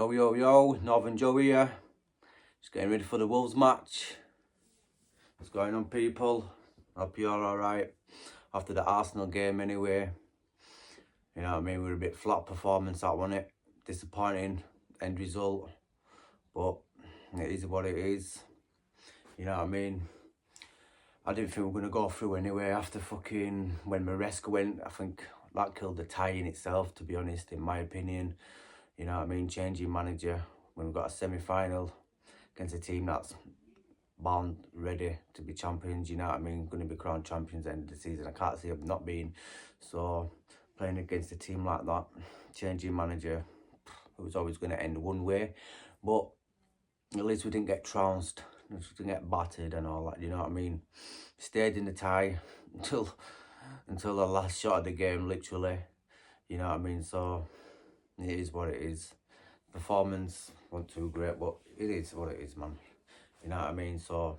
Yo, yo, yo, Northern Joe here. Just getting ready for the Wolves match. What's going on, people? Hope you're alright. After the Arsenal game anyway. You know what I mean? We were a bit flat performance, that wasn't it? Disappointing end result. But it is what it is. You know what I mean? I didn't think we were going to go through anyway after fucking when Maresca went. I think that killed the tie in itself, to be honest, in my opinion. You know what I mean? Changing manager when we've got a semi-final against a team that's bound, ready to be champions, you know what I mean? Going to be crowned champions at the end of the season. I can't see them not being. So, playing against a team like that, changing manager, it was always going to end one way. But at least we didn't get trounced, we didn't get battered and all that, you know what I mean? Stayed in the tie until the last shot of the game, literally. You know what I mean? So, it is what it is. Performance wasn't too great, but it is what it is, man. You know what I mean? So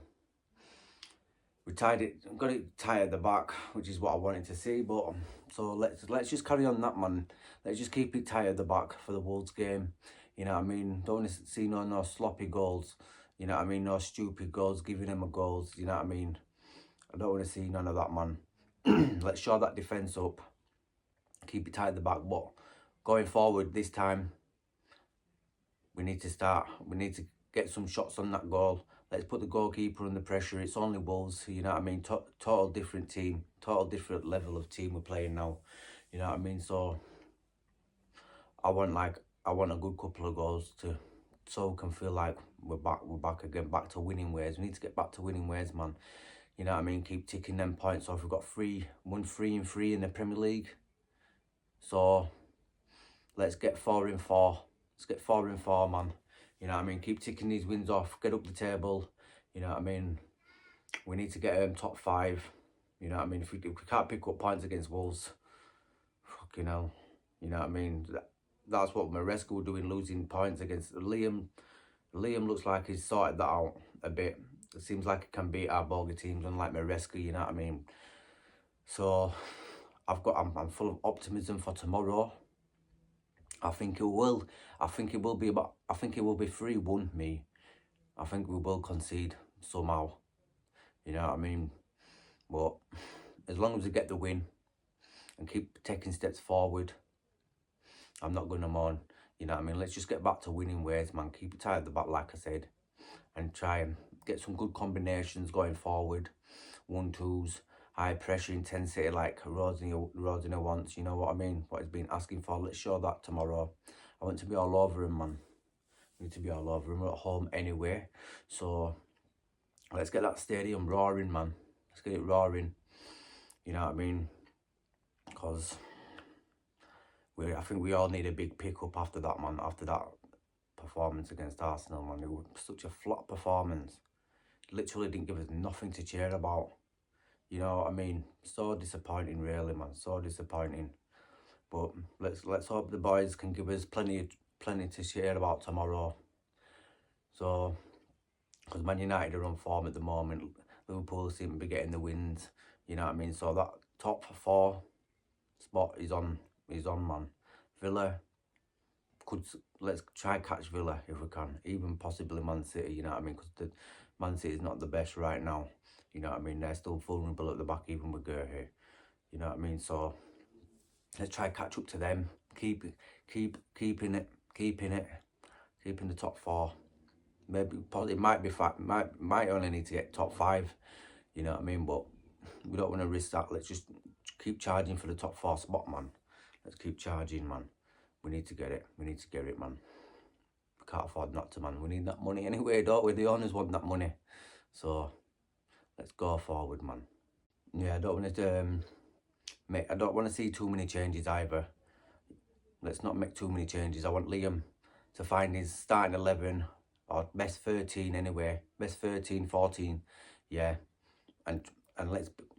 we got it tight at the back, which is what I wanted to see. But so let's just carry on that, man. Let's just keep it tight at the back for the Wolves game. You know what I mean? Don't want to see no sloppy goals. You know what I mean? No stupid goals, giving them a goals. You know what I mean? I don't want to see none of that, man. Let's shore that defence up. Keep it tight at the back. But going forward this time, we need to get some shots on that goal. Let's put the goalkeeper under pressure. It's only Wolves, you know what I mean? Total different team, total different level of team we're playing now. You know what I mean? So I want a good couple of goals so we can feel like we're back again, back to winning ways. We need to get back to winning ways, man. You know what I mean? Keep ticking them points off. We've got 3 in the Premier League. So let's get 4 in 4. Let's get 4 in 4, man. You know what I mean? Keep ticking these wins off. Get up the table. You know what I mean? We need to get top 5. You know what I mean? If we can't pick up points against Wolves, fucking hell. You know what I mean? That's what Maresca were doing, losing points against Liam. Liam looks like he's sorted that out a bit. It seems like he can beat our bogey teams, unlike Maresca, you know what I mean? So I'm full of optimism for tomorrow. I think it will be 3-1 me. I think we will concede somehow. You know what I mean? But as long as we get the win and keep taking steps forward, I'm not going to moan. You know what I mean? Let's just get back to winning ways, man. Keep it tight at the back, like I said. And try and get some good combinations going forward. 1-2s. High pressure intensity like Rodina wants, you know what I mean? What he's been asking for. Let's show that tomorrow. I want to be all over him, man. We need to be all over him. We're at home anyway. So let's get that stadium roaring, man. Let's get it roaring. You know what I mean? Because I think we all need a big pick-up after that, man. After that performance against Arsenal, man. It was such a flat performance. Literally didn't give us nothing to cheer about. You know what I mean? So disappointing, really, man. So disappointing. But let's hope the boys can give us plenty to share about tomorrow. So, because Man United are on form at the moment. Liverpool seem to be getting the wins. You know what I mean? So that top 4 spot is on, man. Villa, let's try catch Villa if we can. Even possibly Man City, you know what I mean? Because Man City is not the best right now. You know what I mean? They're still vulnerable at the back, even with Gerhe. You know what I mean? So let's try catch up to them. Keeping it. Keeping the top 4. Maybe it might only need to get top 5. You know what I mean? But we don't want to risk that. Let's just keep charging for the top 4 spot, man. Let's keep charging, man. We need to get it. We need to get it, man. We can't afford not to, man. We need that money anyway, don't we? The owners want that money. So let's go forward, man. Yeah, I don't want to see too many changes either. Let's not make too many changes. I want Liam to find his starting 11 or best 13 anyway. Best 13, 14. Yeah. And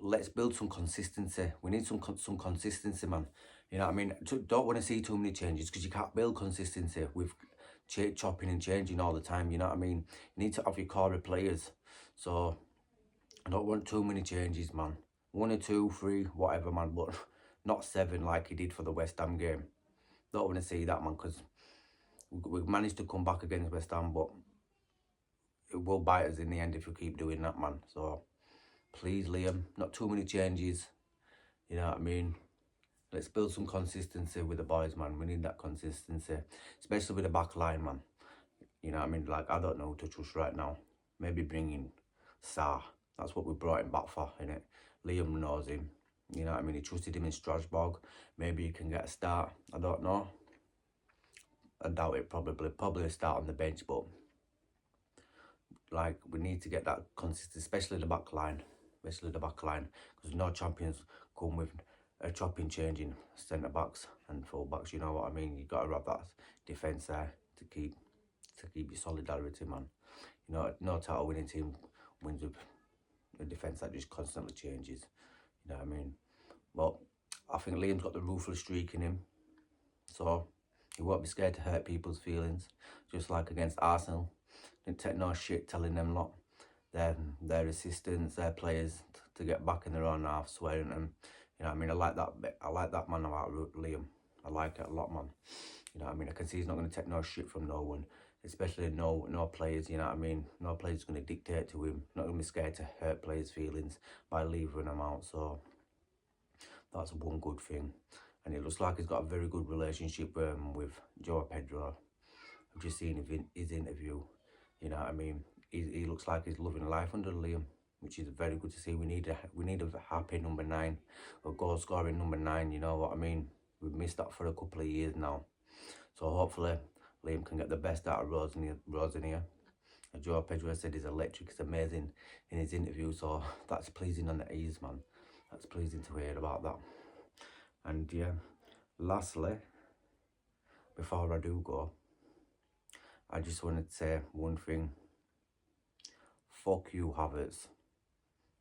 let's build some consistency. We need some consistency, man. You know what I mean? Don't want to see too many changes because you can't build consistency with chopping and changing all the time. You know what I mean? You need to have your core of players. So I don't want too many changes, man. 1 or 2, 3, whatever, man. But not 7 like he did for the West Ham game. Don't want to see that, man, because we managed to come back against West Ham, but it will bite us in the end if we keep doing that, man. So please, Liam, not too many changes. You know what I mean? Let's build some consistency with the boys, man. We need that consistency, especially with the back line, man. You know what I mean? Like, I don't know who to trust right now. Maybe bring in Sarr. That's what we brought him back for, innit? Liam knows him. You know what I mean? He trusted him in Strasbourg. Maybe he can get a start. I don't know. I doubt it, probably a start on the bench, but like, we need to get that consistent, especially the back line. Because no champions come with a chopping, changing centre-backs and full-backs, you know what I mean? You've got to have that defence there to keep your solidarity, man. You know, no title winning team wins with a defence that just constantly changes, you know what I mean? But I think Liam's got the ruthless streak in him, so he won't be scared to hurt people's feelings, just like against Arsenal. Didn't take no shit telling them lot, their assistants, their players, to get back in their own half, swearing at them. You know what I mean? I like that bit. I like that man about Liam. I like it a lot, man. You know what I mean? I can see he's not going to take no shit from no one, especially no players, you know what I mean? No players going to dictate to him. Not going to be scared to hurt players' feelings by leaving them out. So that's one good thing. And it looks like he's got a very good relationship with Joao Pedro. I've just seen his interview. You know what I mean? He looks like he's loving life under Liam, which is very good to see. We need a happy number 9, a goal scoring number 9. You know what I mean? We've missed that for a couple of years now, so hopefully Liam can get the best out of Rosinha. Joao Pedro said he's electric, he's amazing in his interview, so that's pleasing on the ears, man. That's pleasing to hear about that. And yeah, lastly, before I do go, I just wanted to say one thing. Fuck you, Havertz.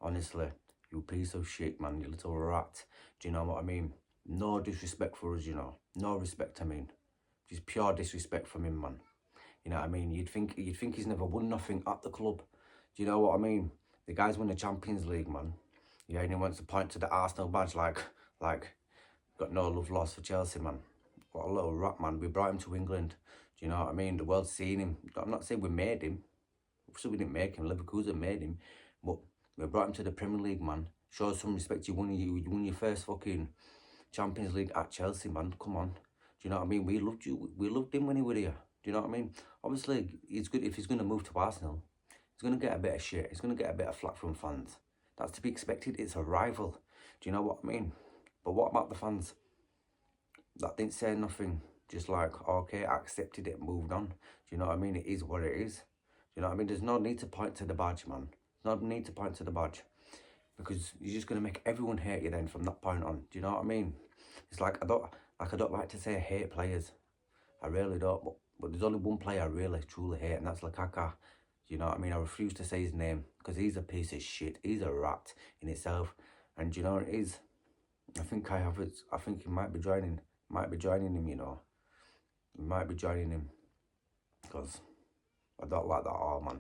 Honestly, you piece of shit, man, you little rat. Do you know what I mean? No disrespect for us, you know. No respect, I mean. Just pure disrespect from him, man. You know what I mean? You'd think he's never won nothing at the club. Do you know what I mean? The guy's won the Champions League, man. Yeah, and he wants to point to the Arsenal badge like got no love lost for Chelsea, man. What a little rat, man. We brought him to England. Do you know what I mean? The world's seen him. I'm not saying we made him. So we didn't make him. Leverkusen made him. But we brought him to the Premier League, man. Show some respect. You won your first fucking Champions League at Chelsea, man. Come on. Do you know what I mean? We loved you. We loved him when he was here. Do you know what I mean? Obviously, he's good. If he's going to move to Arsenal, he's going to get a bit of shit. He's going to get a bit of flack from fans. That's to be expected. It's a rival. Do you know what I mean? But what about the fans that didn't say nothing? Just like, okay, accepted it, moved on. Do you know what I mean? It is what it is. Do you know what I mean? There's no need to point to the badge, man. There's no need to point to the badge. Because you're just going to make everyone hate you then from that point on. Do you know what I mean? It's like, I don't like to say I hate players. I really don't. But there's only one player I really, truly hate, and that's Lukaku. You know what I mean? I refuse to say his name because he's a piece of shit. He's a rat in itself. And you know what it is? I think Kai Havertz, I think he might be joining him, you know. He might be joining him because I don't like that at all, man.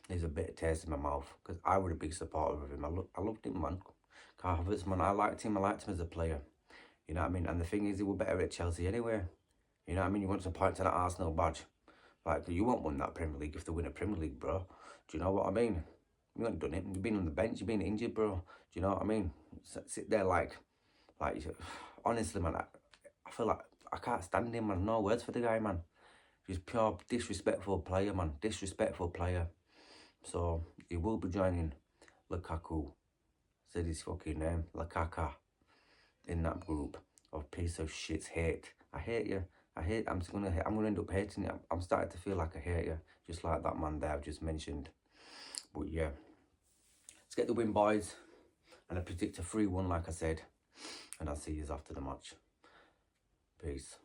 There's a bit of taste in my mouth because I was a big supporter of him. I loved him, man. Kai Havertz, man, I liked him as a player. You know what I mean? And the thing is, he was better at Chelsea anyway. You know what I mean? You want to point to that Arsenal badge. Like, you won't win that Premier League if they win a Premier League, bro. Do you know what I mean? You ain't done it. You've been on the bench. You've been injured, bro. Do you know what I mean? Sit there like honestly, man, I feel like I can't stand him, man. No words for the guy, man. He's pure disrespectful player, man. Disrespectful player. So, he will be joining Lukaku. Said his fucking name. Lukaku. In that group of piece of shit's hate. I hate you. I'm gonna end up hating you. I'm starting to feel like I hate you. Just like that man there I've just mentioned. But yeah. Let's get the win, boys. And I predict a 3-1, like I said. And I'll see you after the match. Peace.